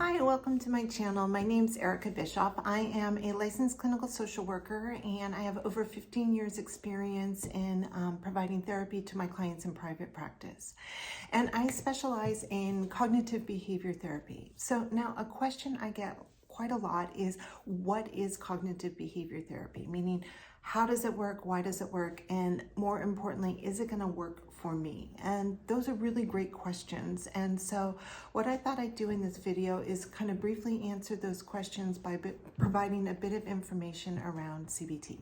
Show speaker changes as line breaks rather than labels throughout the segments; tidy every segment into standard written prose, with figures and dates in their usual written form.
Hi, welcome to my channel. My name's Erika Bischoff. I am a licensed clinical social worker and I have over 15 years experience in providing therapy to my clients in private practice. And I specialize in cognitive behavior therapy. So now a question I get quite a lot is, what is cognitive behavior therapy? Meaning, how does it work? Why does it work? And more importantly, is it going to work for me? And those are really great questions. And so what I thought I'd do in this video is kind of briefly answer those questions by providing a bit of information around CBT.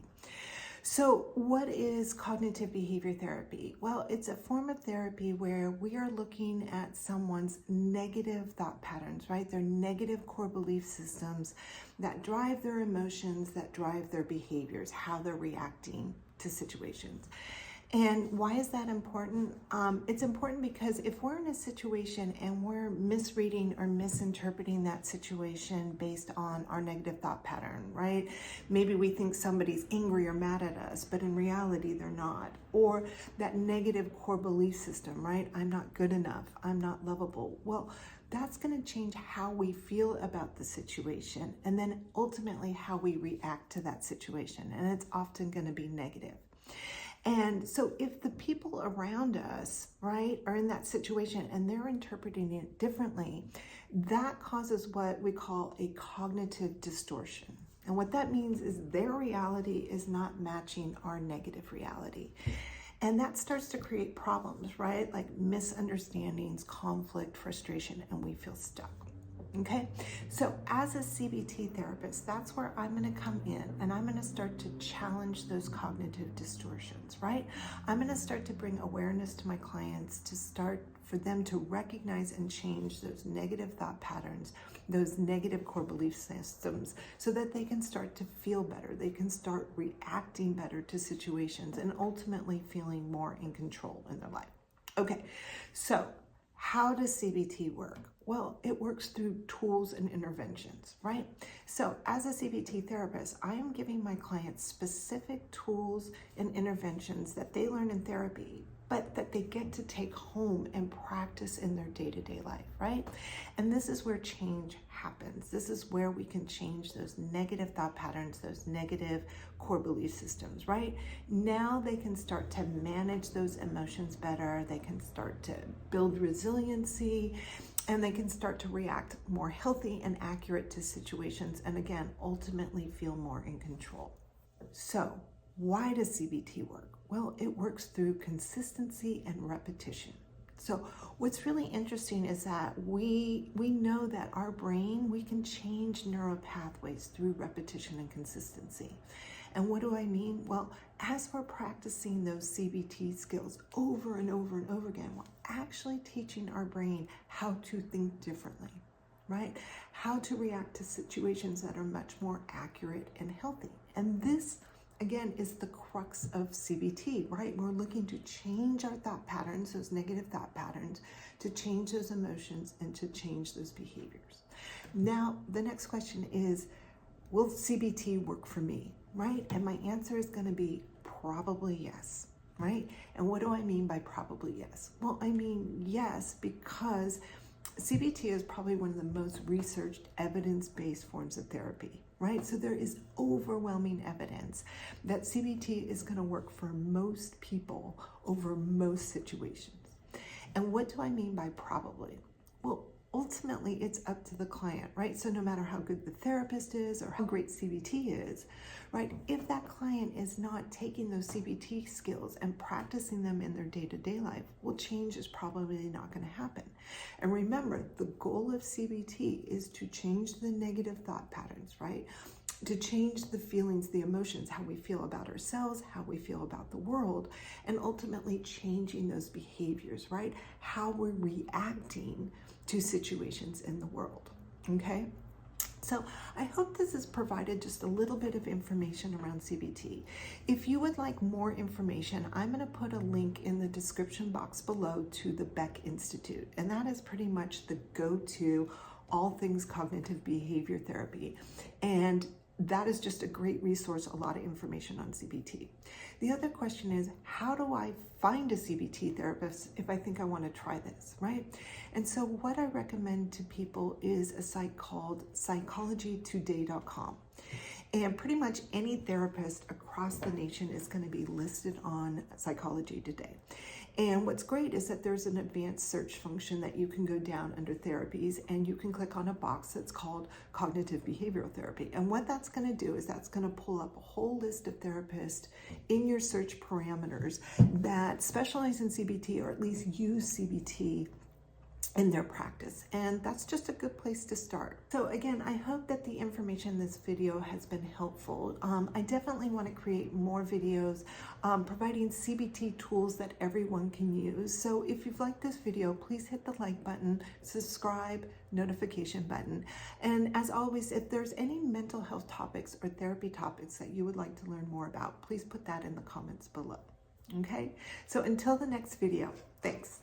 So what is cognitive behavior therapy? Well, it's a form of therapy where we are looking at someone's negative thought patterns, right? Their negative core belief systems that drive their emotions, that drive their behaviors, how they're reacting to situations. And why is that important? It's important because if we're in a situation and we're misreading or misinterpreting that situation based on our negative thought pattern, right? Maybe we think somebody's angry or mad at us, but in reality, they're not. Or that negative core belief system, right? I'm not good enough. I'm not lovable. Well, that's going to change how we feel about the situation and then ultimately how we react to that situation. And it's often going to be negative. And so if the people around us, right, are in that situation and they're interpreting it differently, that causes what we call a cognitive distortion. And what that means is their reality is not matching our negative reality. And that starts to create problems, right? Like misunderstandings, conflict, frustration, and we feel stuck. Okay, so as a CBT therapist, that's where I'm going to come in and I'm going to start to challenge those cognitive distortions, right? I'm going to start to bring awareness to my clients to start for them to recognize and change those negative thought patterns, those negative core belief systems, so that they can start to feel better. They can start reacting better to situations and ultimately feeling more in control in their life. Okay, so how does CBT work? Well, it works through tools and interventions, right? So as a CBT therapist, I am giving my clients specific tools and interventions that they learn in therapy, but that they get to take home and practice in their day-to-day life, right? And this is where change happens. This is where we can change those negative thought patterns, those negative core belief systems, right? Now they can start to manage those emotions better. They can start to build resiliency, and they can start to react more healthy and accurate to situations, and again, ultimately feel more in control. So why does CBT work? Well, it works through consistency and repetition. So what's really interesting is that we know that our brain, we can change neural pathways through repetition and consistency. And what do I mean? Well, as we're practicing those CBT skills over and over and over again, we're actually teaching our brain how to think differently, right? How to react to situations that are much more accurate and healthy. And this, again, is the crux of CBT, right? We're looking to change our thought patterns, those negative thought patterns, to change those emotions and to change those behaviors. Now, the next question is, will CBT work for me, right? And my answer is going to be probably yes, right? And what do I mean by probably yes? Well, I mean yes, because CBT is probably one of the most researched evidence-based forms of therapy, right? So there is overwhelming evidence that CBT is going to work for most people over most situations. And what do I mean by probably? Well, ultimately, it's up to the client, right? So no matter how good the therapist is or how great CBT is, right? If that client is not taking those CBT skills and practicing them in their day-to-day life, well, change is probably not going to happen. And remember, the goal of CBT is to change the negative thought patterns, right? To change the feelings, the emotions, how we feel about ourselves, how we feel about the world, and ultimately changing those behaviors, right? How we're reacting to situations in the world, okay? So I hope this has provided just a little bit of information around CBT. If you would like more information, I'm going to put a link in the description box below to the Beck Institute, and that is pretty much the go-to all things cognitive behavior therapy. And that is just a great resource, a lot of information on CBT. The other question is, how do I find a CBT therapist if I think I want to try this, right? And so what I recommend to people is a site called psychologytoday.com. And pretty much any therapist across the nation is going to be listed on Psychology Today. And what's great is that there's an advanced search function that you can go down under therapies, and you can click on a box that's called cognitive behavioral therapy. And what that's going to do is that's going to pull up a whole list of therapists in your search parameters that specialize in CBT, or at least use CBT in their practice. And that's just a good place to start. So again, I hope that the information in this video has been helpful. I definitely want to create more videos providing CBT tools that everyone can use. So if you've liked this video, please hit the like button, subscribe, notification button. And as always, if there's any mental health topics or therapy topics that you would like to learn more about, please put that in the comments below. Okay? So until the next video, thanks.